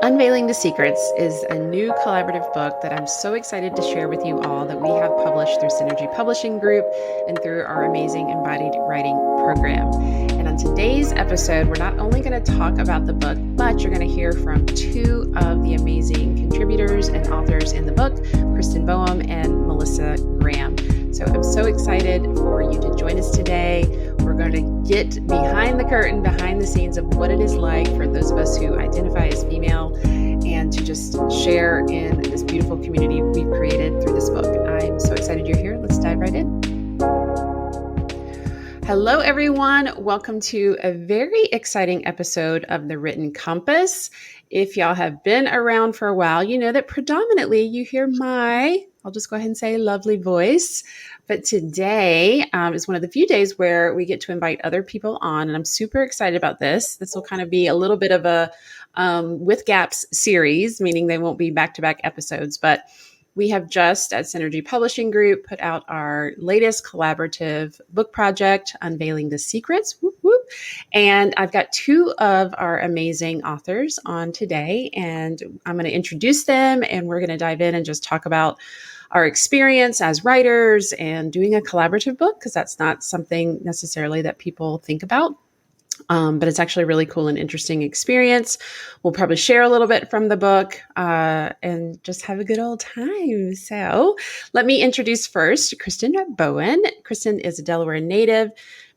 Unveiling the Secrets is a new collaborative book that I'm so excited to share with you all that we have published through Synergy Publishing Group and through our amazing embodied writing program. And on today's episode, we're not only going to talk about the book, but you're going to hear from two of the amazing contributors and authors in the book, Kristin Bowen and Melisa Graham. So I'm so excited for you to join us today. We're going to get behind the curtain, behind the scenes of what it is like for those of us who identify as female and to just share in this beautiful community we've created through this book. I'm so excited you're here. Let's dive right in. Hello, everyone. Welcome to a very exciting episode of The Written Compass. If y'all have been around for a while, you know that predominantly you hear I'll just go ahead and say lovely voice. But today is one of the few days where we get to invite other people on, and I'm super excited about this. This will kind of be a little bit of a with gaps series, meaning they won't be back-to-back episodes, but we have just at Synergy Publishing Group put out our latest collaborative book project, Unveiling the Secrets. Whoop, whoop. And I've got two of our amazing authors on today, and I'm going to introduce them, and we're going to dive in and just talk about our experience as writers and doing a collaborative book, because that's not something necessarily that people think about. But it's actually a really cool and interesting experience. We'll probably share a little bit from the book and just have a good old time. So let me introduce first Kristin Bowen. Kristin is a Delaware native,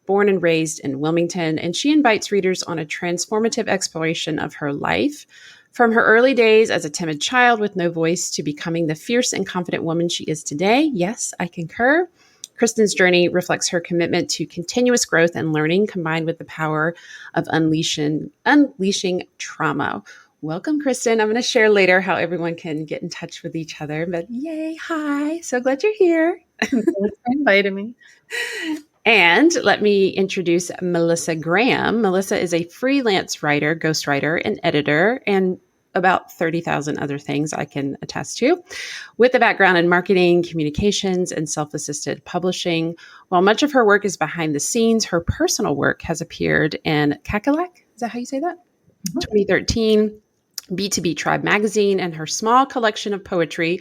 born and raised in Wilmington, and she invites readers on a transformative exploration of her life. From her early days as a timid child with no voice to becoming the fierce and confident woman she is today. Yes, I concur. Kristin's journey reflects her commitment to continuous growth and learning combined with the power of unleashing trauma. Welcome, Kristin. I'm going to share later how everyone can get in touch with each other, but yay, hi. So glad you're here. Thanks for inviting me. And let me introduce Melisa Graham. Melisa is a freelance writer, ghostwriter, and editor, and about 30,000 other things I can attest to, with a background in marketing, communications, and self-assisted publishing. While much of her work is behind the scenes, her personal work has appeared in Kakalak, is that how you say that? Mm-hmm. 2013, B2B Tribe magazine, and her small collection of poetry,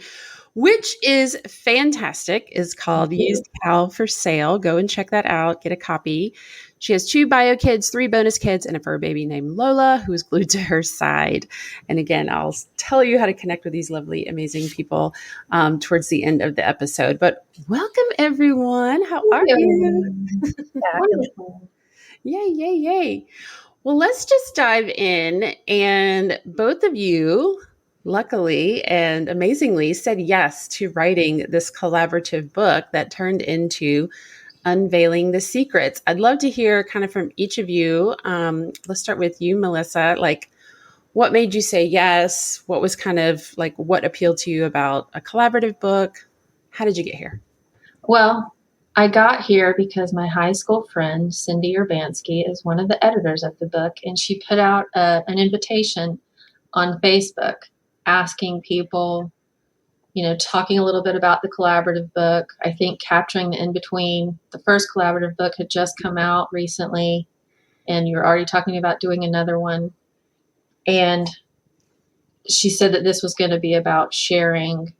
which is fantastic, is called Used Pal for Sale. Go and check that out. Get a copy. She has 2 bio kids, 3 bonus kids, and a fur baby named Lola, who is glued to her side. And again, I'll tell you how to connect with these lovely, amazing people towards the end of the episode. But welcome, everyone. How are you? Yay, yay, yay. Well, let's just dive in. And both of you, luckily and amazingly, said yes to writing this collaborative book that turned into Unveiling the Secrets. I'd love to hear kind of from each of you. Let's start with you, Melisa. Like, what made you say yes? What was kind of like, what appealed to you about a collaborative book? How did you get here? Well, I got here because my high school friend, Cindy Urbanski, is one of the editors of the book, and she put out an invitation on Facebook asking people, talking a little bit about the collaborative book. I think capturing the in-between. The first collaborative book had just come out recently, and you're already talking about doing another one. And she said that this was going to be about sharing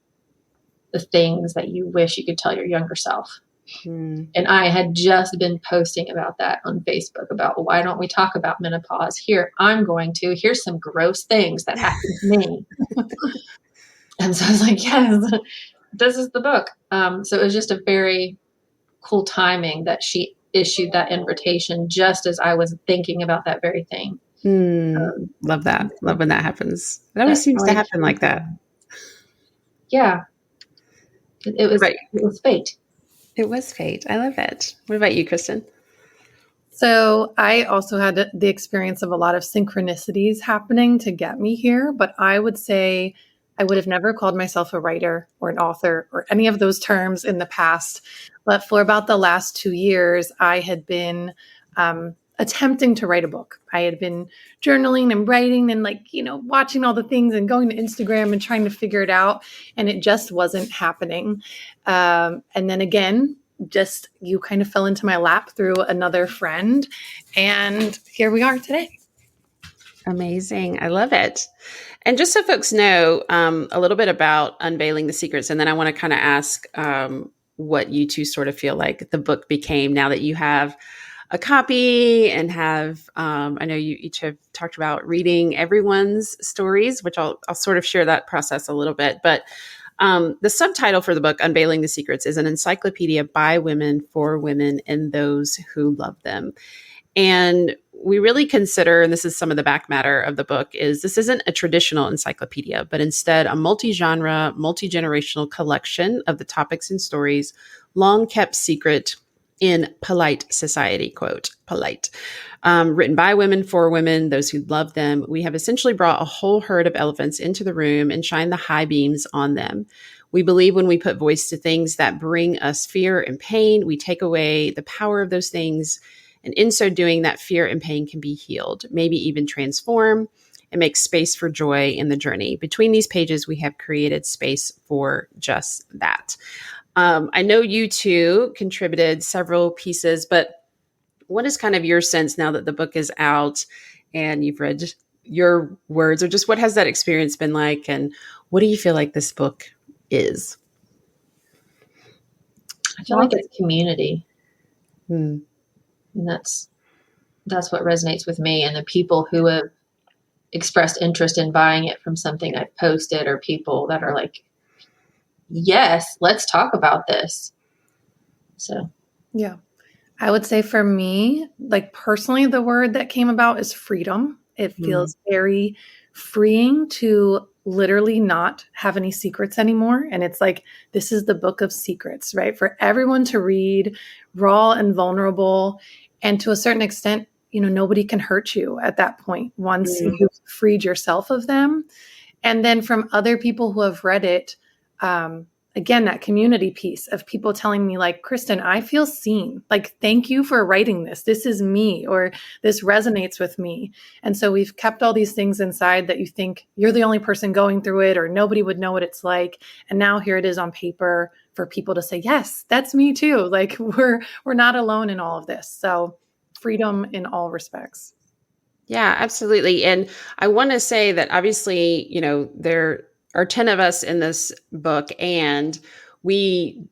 the things that you wish you could tell your younger self. And I had just been posting about that on Facebook about, why don't we talk about menopause? Here's some gross things that happened to me. And so I was like, yes, this is the book. So it was just a very cool timing that she issued that invitation just as I was thinking about that very thing. Love that. Love when that happens. It always seems to happen like that. Yeah. It was fate. It was fate. I love it. What about you, Kristin? So I also had the experience of a lot of synchronicities happening to get me here, but I would say I would have never called myself a writer or an author or any of those terms in the past. But for about the last 2 years, I had been attempting to write a book. I had been journaling and writing and watching all the things and going to Instagram and trying to figure it out. And it just wasn't happening. And then again, just you kind of fell into my lap through another friend. And here we are today. Amazing. I love it. And just so folks know a little bit about Unveiling the Secrets, and then I want to kind of ask what you two sort of feel like the book became now that you have a copy and have, I know you each have talked about reading everyone's stories, which I'll sort of share that process a little bit. But the subtitle for the book, Unveiling the Secrets, is an encyclopedia by women, for women, and those who love them. And we really consider, and this is some of the back matter of the book, is this isn't a traditional encyclopedia, but instead a multi-genre, multi-generational collection of the topics and stories long kept secret in polite society, quote, polite, written by women, for women, those who love them. We have essentially brought a whole herd of elephants into the room and shined the high beams on them. We believe when we put voice to things that bring us fear and pain, we take away the power of those things. And in so doing, that fear and pain can be healed, maybe even transform and make space for joy in the journey. Between these pages, we have created space for just that. I know you two contributed several pieces, but what is kind of your sense now that the book is out and you've read your words, or just what has that experience been like? And what do you feel like this book is? I feel like it's community. Hmm. And that's what resonates with me, and the people who have expressed interest in buying it from something I've posted, or people that are like, yes, let's talk about this. So, Yeah. I would say for me, like personally, the word that came about is freedom. It feels very freeing to literally not have any secrets anymore. And it's like, this is the book of secrets, right? For everyone to read, raw and vulnerable. And to a certain extent, nobody can hurt you at that point once you've freed yourself of them. And then from other people who have read it, again, that community piece of people telling me like, Kristin, I feel seen. Like, thank you for writing this. This is me, or this resonates with me. And so we've kept all these things inside that you think you're the only person going through it, or nobody would know what it's like. And now here it is on paper for people to say, yes, that's me too. Like we're not alone in all of this. So freedom in all respects. Yeah, absolutely. And I want to say that obviously, there are 10 of us in this book, and we,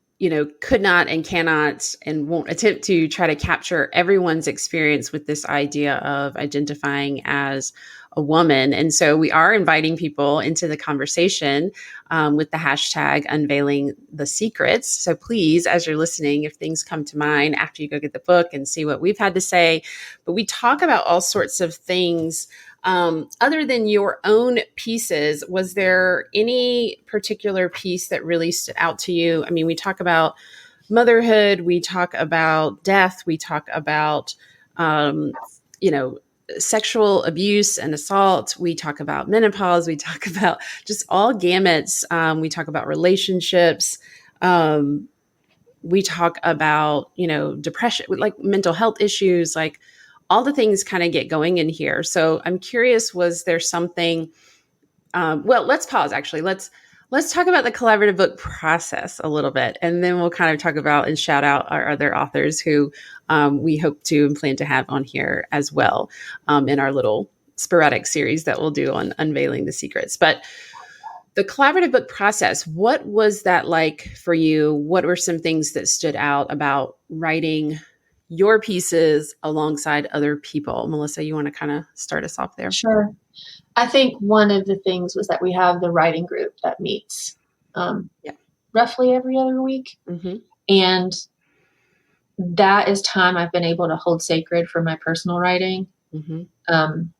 could not and cannot and won't attempt to try to capture everyone's experience with this idea of identifying as a woman. And so we are inviting people into the conversation with the hashtag Unveiling the Secrets. So please, as you're listening, if things come to mind after you go get the book and see what we've had to say, but we talk about all sorts of things. Other than your own pieces, was there any particular piece that really stood out to you? I mean, we talk about motherhood, we talk about death, we talk about, sexual abuse and assault. We talk about menopause. We talk about just all gamuts. We talk about relationships. We talk about, depression, like mental health issues, like all the things kind of get going in here. So I'm curious, was there something, well, let's pause actually. Let's talk about the collaborative book process a little bit, and then we'll kind of talk about and shout out our other authors who we hope to and plan to have on here as well in our little sporadic series that we'll do on Unveiling the Secrets. But the collaborative book process, what was that like for you? What were some things that stood out about writing your pieces alongside other people? Melissa, you want to kind of start us off there? Sure. I think one of the things was that we have the writing group that meets roughly every other week. Mm-hmm. And that is time I've been able to hold sacred for my personal writing. Mm-hmm. And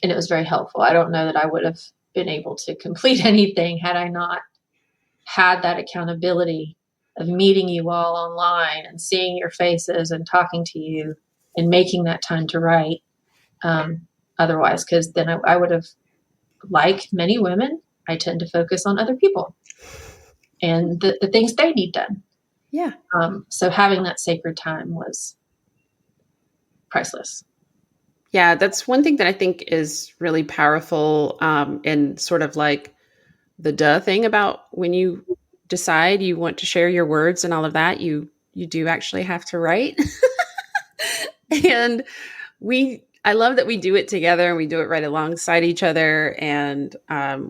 it was very helpful. I don't know that I would have been able to complete anything had I not had that accountability of meeting you all online and seeing your faces and talking to you and making that time to write. Otherwise, because then I would have, like many women, I tend to focus on other people and the things they need done. Yeah. So having that sacred time was priceless. Yeah, that's one thing that I think is really powerful, and sort of like the duh thing about when you decide you want to share your words and all of that, you do actually have to write. And I love that we do it together and we do it right alongside each other. And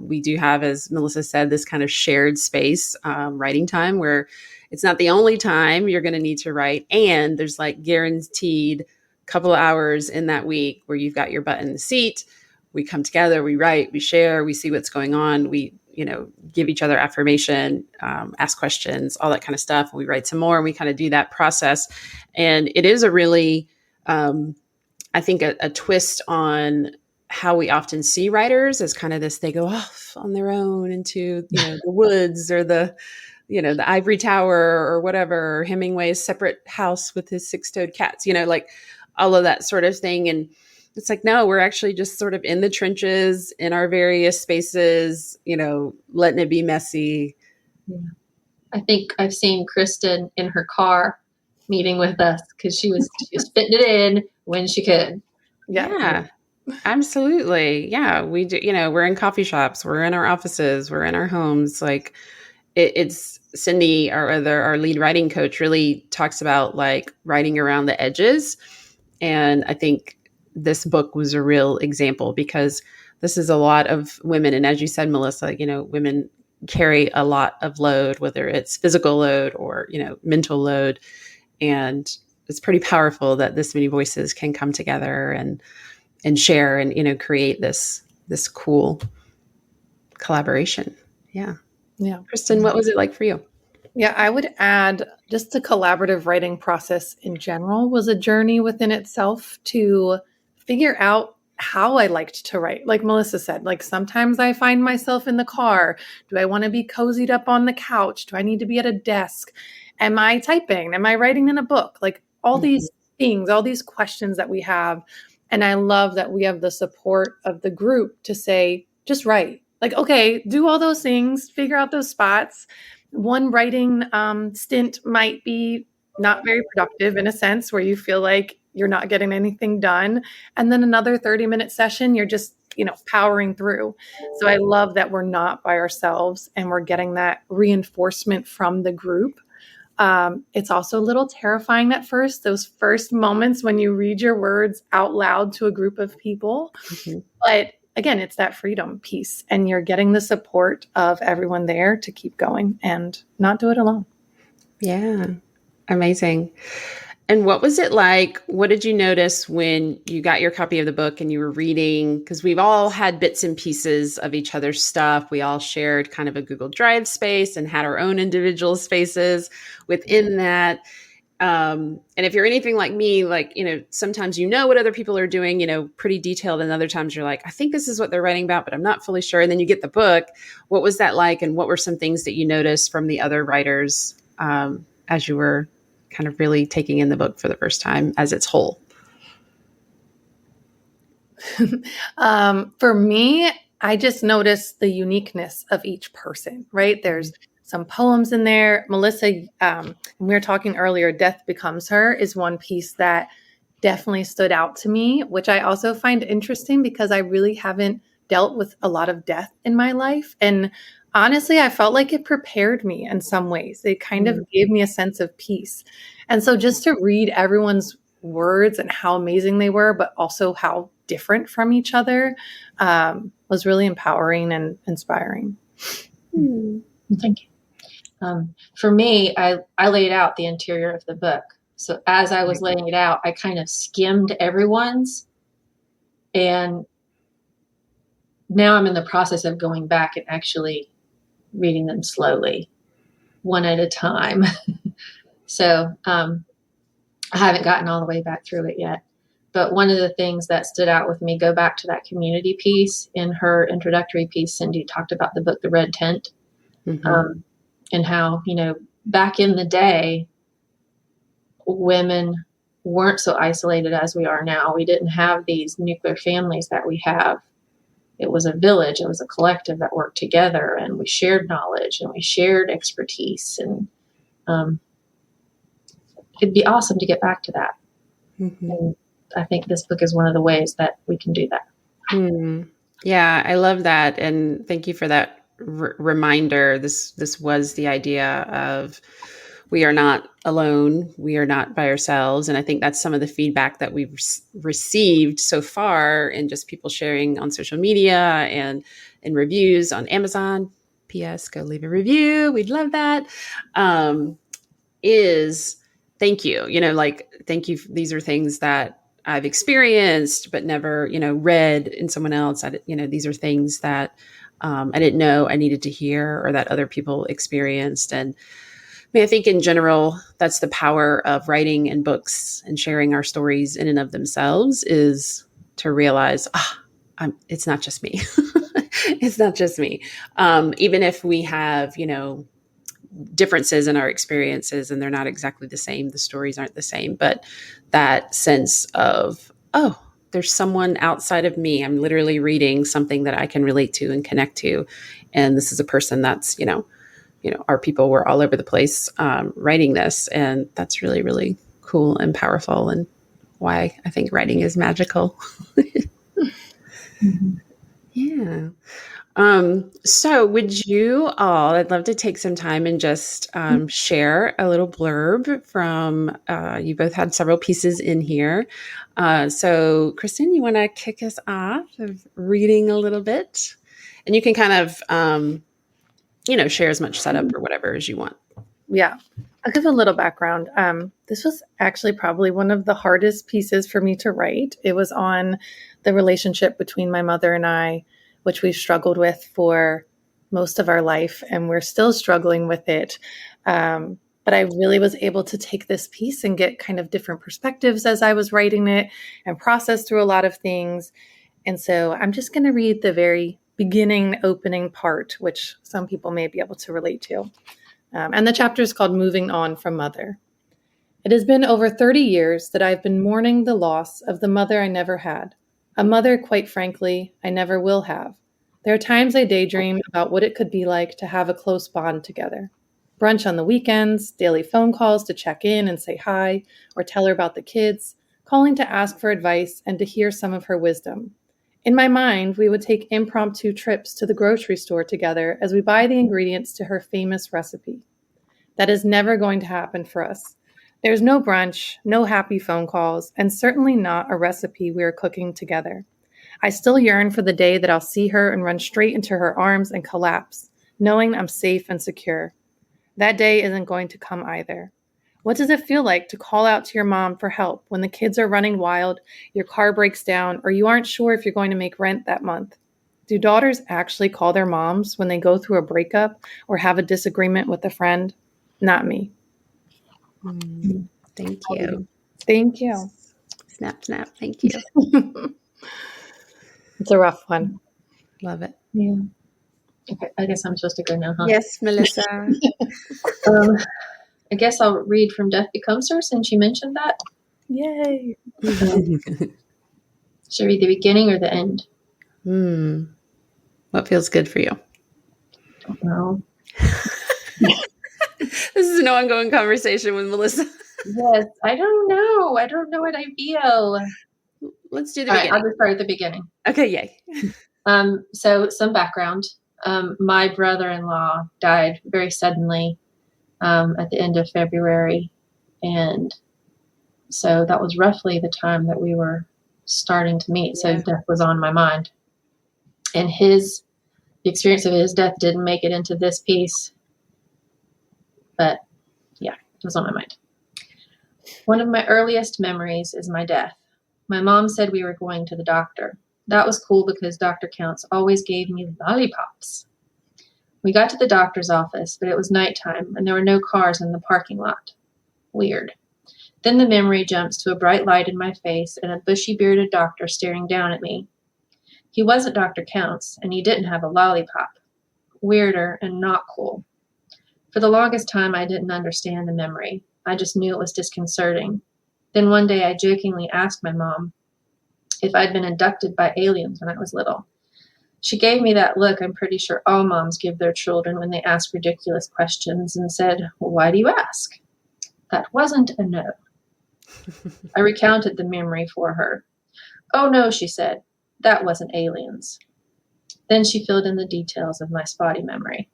we do have, as Melissa said, this kind of shared space, writing time where it's not the only time you're going to need to write. And there's like guaranteed couple of hours in that week where you've got your butt in the seat. We come together, we write, we share, we see what's going on. We, give each other affirmation, ask questions, all that kind of stuff. We write some more and we kind of do that process. And it is a really, I think a twist on how we often see writers as kind of this, they go off on their own into, the woods or the ivory tower or whatever, or Hemingway's separate house with his six-toed cats, like all of that sort of thing. And it's like, no, we're actually just sort of in the trenches in our various spaces, letting it be messy. Yeah. I think I've seen Kristin in her car meeting with us because she was fitting it in when she could. Yeah, absolutely. Yeah, we do. We're in coffee shops, we're in our offices, we're in our homes. Like it's Cindy, our lead writing coach, really talks about like writing around the edges. And I think this book was a real example because this is a lot of women. And as you said, Melissa, women carry a lot of load, whether it's physical load or, mental load. And it's pretty powerful that this many voices can come together and share and, create this cool collaboration. Yeah. Yeah. Kristin, what was it like for you? Yeah, I would add just the collaborative writing process in general was a journey within itself to figure out how I liked to write. Like Melissa said, like sometimes I find myself in the car. Do I want to be cozied up on the couch? Do I need to be at a desk? Am I typing? Am I writing in a book? Like all these things, all these questions that we have. And I love that we have the support of the group to say, just write. Like, okay, do all those things, figure out those spots. One writing stint might be not very productive in a sense where you feel like you're not getting anything done. And then another 30-minute session, you're just, powering through. So I love that we're not by ourselves and we're getting that reinforcement from the group. It's also a little terrifying at first, those first moments when you read your words out loud to a group of people. Mm-hmm. But again, it's that freedom piece and you're getting the support of everyone there to keep going and not do it alone. Yeah. Amazing. And what was it like? What did you notice when you got your copy of the book and you were reading? Because we've all had bits and pieces of each other's stuff. We all shared kind of a Google Drive space and had our own individual spaces within that. And if you're anything like me, like, sometimes what other people are doing, pretty detailed. And other times you're like, I think this is what they're writing about, but I'm not fully sure. And then you get the book. What was that like? And what were some things that you noticed from the other writers as you were kind of really taking in the book for the first time as its whole? For me, I just noticed the uniqueness of each person, right? There's some poems in there. Melissa, when we were talking earlier, Death Becomes Her is one piece that definitely stood out to me, which I also find interesting because I really haven't dealt with a lot of death in my life. And honestly, I felt like it prepared me in some ways. It kind of gave me a sense of peace. And so just to read everyone's words and how amazing they were, but also how different from each other, was really empowering and inspiring. Thank you. For me, I laid out the interior of the book. So as I was laying it out, I kind of skimmed everyone's. And now I'm in the process of going back and actually reading them slowly, one at a time. So I haven't gotten all the way back through it yet. But one of the things that stood out with me, go back to that community piece. In her introductory piece, Cindy talked about the book, The Red Tent, and how, back in the day, women weren't so isolated as we are now. We didn't have these nuclear families that we have. It was a village. It was a collective that worked together, and we shared knowledge and we shared expertise. And it'd be awesome to get back to that. And I think this book is one of the ways that we can do that. Yeah, I love that. And thank you for that reminder. This was the idea of we are not alone. We are not by ourselves. And I think that's some of the feedback that we've received so far, and just people sharing on social media and in reviews on Amazon. P.S. Go leave a review. We'd love that. Is thank you. Like, thank you. These are things that I've experienced, but never, read in someone else. These are things that I didn't know I needed to hear, or that other people experienced. And I think in general, that's the power of writing and books and sharing our stories in and of themselves, is to realize, it's not just me. It's not just me. Even if we have, differences in our experiences and they're not exactly the same, the stories aren't the same, but that sense of, oh, there's someone outside of me. I'm literally reading something that I can relate to and connect to. And this is a person that's, our people were all over the place writing this. And that's really, really cool and powerful, and why I think writing is magical. Mm-hmm. Yeah. So would you all, I'd love to take some time and just share a little blurb from, you both had several pieces in here. So Kristin, you want to kick us off of reading a little bit? And you can kind of, share as much setup or whatever as you want. Yeah. I'll give a little background. This was actually probably one of the hardest pieces for me to write. It was on the relationship between my mother and I, which we've struggled with for most of our life, and we're still struggling with it. But I really was able to take this piece and get kind of different perspectives as I was writing it, and process through a lot of things. And so I'm just going to read the very beginning opening part, which some people may be able to relate to. And the chapter is called Moving On from Mother. It has been over 30 years that I've been mourning the loss of the mother I never had. A mother, quite frankly, I never will have. There are times I daydream about what it could be like to have a close bond together. Brunch on the weekends, daily phone calls to check in and say hi, or tell her about the kids, calling to ask for advice and to hear some of her wisdom. In my mind, we would take impromptu trips to the grocery store together as we buy the ingredients to her famous recipe. That is never going to happen for us. There's no brunch, no happy phone calls, and certainly not a recipe we are cooking together. I still yearn for the day that I'll see her and run straight into her arms and collapse, knowing I'm safe and secure. That day isn't going to come either. What does it feel like to call out to your mom for help when the kids are running wild, your car breaks down, or you aren't sure if you're going to make rent that month? Do daughters actually call their moms when they go through a breakup or have a disagreement with a friend? Not me. Thank you. Thank you. Snap, snap. Thank you. It's a rough one. Love it. Yeah. Okay, I guess I'm supposed to go now, huh? Yes, Melissa. I guess I'll read From Death Becomes Her, since you mentioned that. Yay. Should I read the beginning or the end? What feels good for you? I don't know. This is an ongoing conversation with Melissa. Yes, I don't know. I don't know what I feel. Let's do the All beginning. right, I'll just start at the beginning. Okay, yay. So some background. My brother-in-law died very suddenly at the end of February. And so that was roughly the time that we were starting to meet. So death was on my mind. And the experience of his death didn't make it into this piece. But yeah, it was on my mind. One of my earliest memories is my death. My mom said we were going to the doctor. That was cool because Dr. Counts always gave me lollipops. We got to the doctor's office, but it was nighttime and there were no cars in the parking lot. Weird. Then the memory jumps to a bright light in my face and a bushy-bearded doctor staring down at me. He wasn't Dr. Counts, and he didn't have a lollipop. Weirder and not cool. For the longest time, I didn't understand the memory. I just knew it was disconcerting. Then one day I jokingly asked my mom if I'd been abducted by aliens when I was little. She gave me that look I'm pretty sure all moms give their children when they ask ridiculous questions, and said, "Well, why do you ask?" That wasn't a no. I recounted the memory for her. "Oh no," she said, "that wasn't aliens." Then she filled in the details of my spotty memory.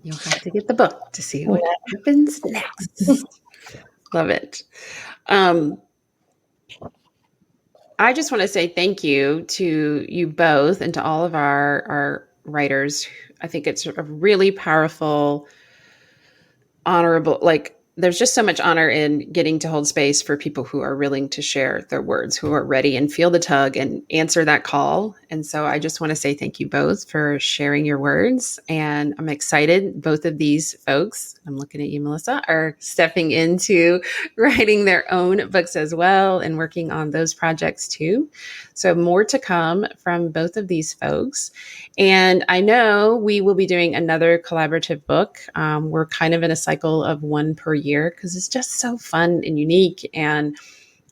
You'll have to get the book to see what happens next. Love it. I just want to say thank you to you both and to all of our writers. I think it's a really powerful, honorable, like there's just so much honor in getting to hold space for people who are willing to share their words, who are ready and feel the tug and answer that call. And so I just want to say thank you both for sharing your words. And I'm excited. Both of these folks, I'm looking at you, Melissa, are stepping into writing their own books as well and working on those projects too. So more to come from both of these folks. And I know we will be doing another collaborative book. We're kind of in a cycle of one per year because it's just so fun and unique. And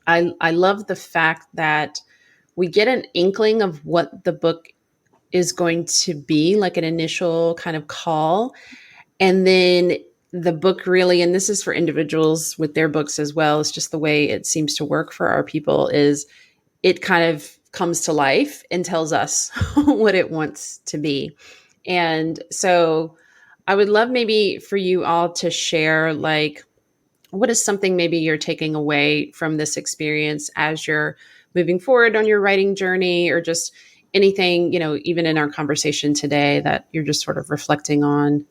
I love the fact that we get an inkling of what the book is going to be, like an initial kind of call. And then the book really, and this is for individuals with their books as well, it's just the way it seems to work for our people, is it kind of comes to life and tells us what it wants to be. And so I would love maybe for you all to share, like, what is something maybe you're taking away from this experience as you're moving forward on your writing journey, or just anything, even in our conversation today that you're just sort of reflecting on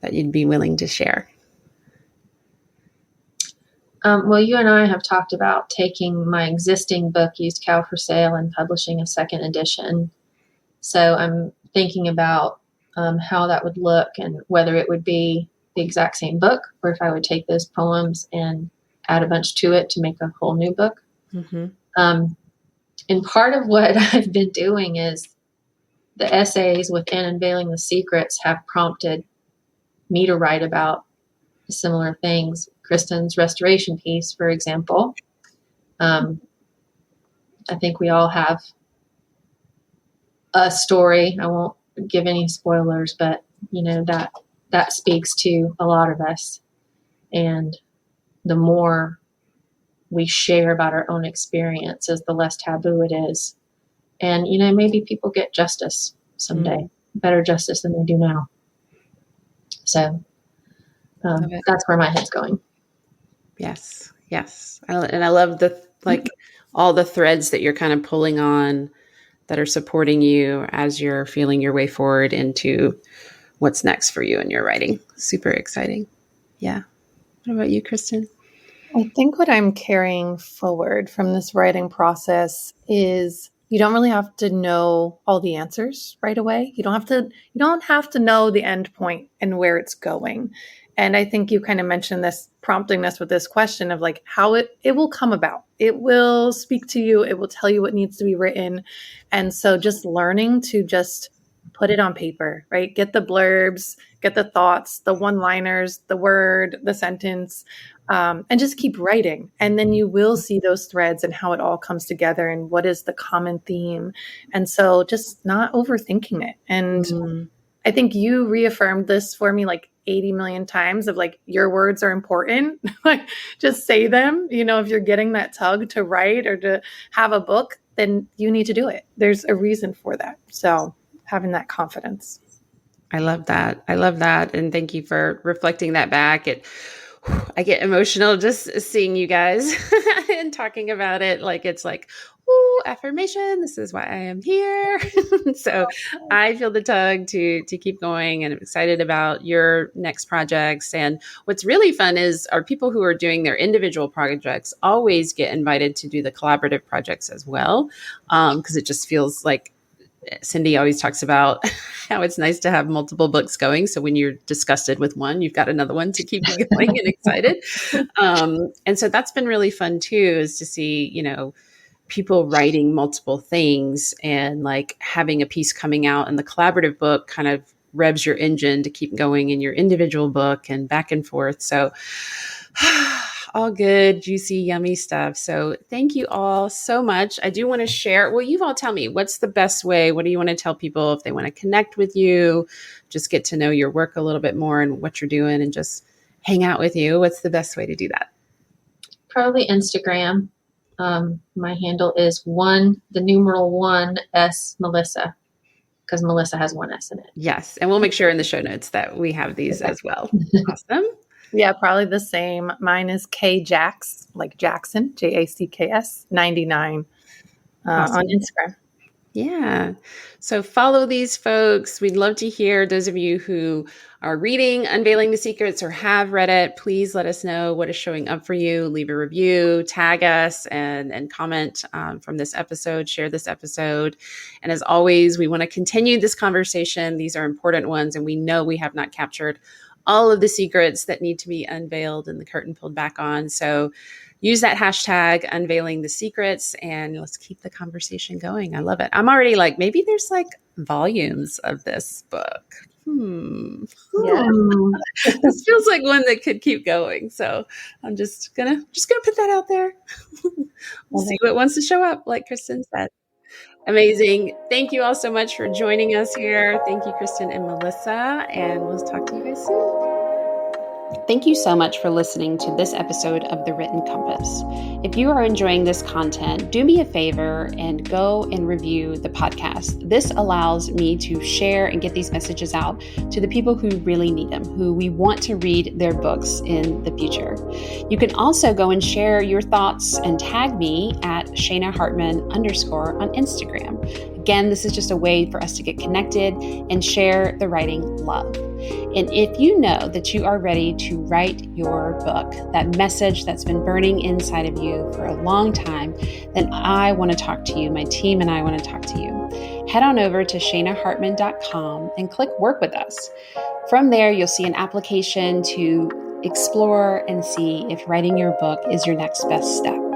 that you'd be willing to share? Well, you and I have talked about taking my existing book, Used Cow for Sale, and publishing a second edition. So I'm thinking about how that would look and whether it would be the exact same book or if I would take those poems and add a bunch to it to make a whole new book. Mm-hmm. And part of what I've been doing is the essays within Unveiling the Secrets have prompted me to write about similar things. Kristin's restoration piece, for example. I think we all have a story. I won't give any spoilers, but that speaks to a lot of us. And the more we share about our own experiences, the less taboo it is. And, maybe people get justice someday, better justice than they do now. So that's where my head's going. Yes. And I love all the threads that you're kind of pulling on that are supporting you as you're feeling your way forward into what's next for you in your writing. Super exciting. Yeah. What about you, Kristin? I think what I'm carrying forward from this writing process is you don't really have to know all the answers right away. You don't have to know the end point and where it's going. And I think you kind of mentioned this, prompting us with this question of like how it will come about. It will speak to you. It will tell you what needs to be written. And so just learning to just put it on paper, right? Get the blurbs, get the thoughts, the one-liners, the word, the sentence, and just keep writing. And then you will see those threads and how it all comes together and what is the common theme. And so just not overthinking it. And I think you reaffirmed this for me like 80 million times of like, your words are important. Like, just say them. If you're getting that tug to write or to have a book, then you need to do it. There's a reason for that. So having that confidence. I love that. And thank you for reflecting that back. I get emotional just seeing you guys and talking about it. Like, it's like, ooh, affirmation. This is why I am here. So I feel the tug to keep going, and I'm excited about your next projects. And what's really fun is our people who are doing their individual projects always get invited to do the collaborative projects as well. Because it just feels like Cindy always talks about how it's nice to have multiple books going. So when you're disgusted with one, you've got another one to keep you going and excited. And so that's been really fun too, is to see, people writing multiple things and like having a piece coming out, and the collaborative book kind of revs your engine to keep going in your individual book and back and forth. So all good, juicy, yummy stuff. So thank you all so much. I do want to share. Well, you all tell me, what's the best way? What do you want to tell people if they want to connect with you, just get to know your work a little bit more and what you're doing and just hang out with you? What's the best way to do that? Probably Instagram. My handle is the numeral 1 S Melisa. because Melissa has one S in it. Yes. And we'll make sure in the show notes that we have these as well. Awesome. Yeah, probably the same. Mine is KJax, like Jackson, JACKS 99 Awesome. on Instagram. Yeah. So follow these folks. We'd love to hear those of you who are reading Unveiling the Secrets or have read it. Please let us know what is showing up for you. Leave a review, tag us, and comment from this episode. Share this episode. And as always, we want to continue this conversation. These are important ones, and we know we have not captured all of the secrets that need to be unveiled and the curtain pulled back on. So use that hashtag Unveiling the Secrets and let's keep the conversation going. I love it. I'm already like, maybe there's like volumes of this book. Yeah. This feels like one that could keep going. So I'm just gonna put that out there. We'll see what wants to show up, like Kristin said. Amazing. Thank you all so much for joining us here. Thank you, Kristin and Melissa, and we'll talk to you guys soon. Thank you so much for listening to this episode of The Written Compass. If you are enjoying this content, do me a favor and go and review the podcast. This allows me to share and get these messages out to the people who really need them, who we want to read their books in the future. You can also go and share your thoughts and tag me at Shayna Hartman _ on Instagram. Again, this is just a way for us to get connected and share the writing love. And if you know that you are ready to write your book, that message that's been burning inside of you for a long time, then I want to talk to you. My team and I want to talk to you. Head on over to shaynahartman.com and click Work with Us. From there, you'll see an application to explore and see if writing your book is your next best step.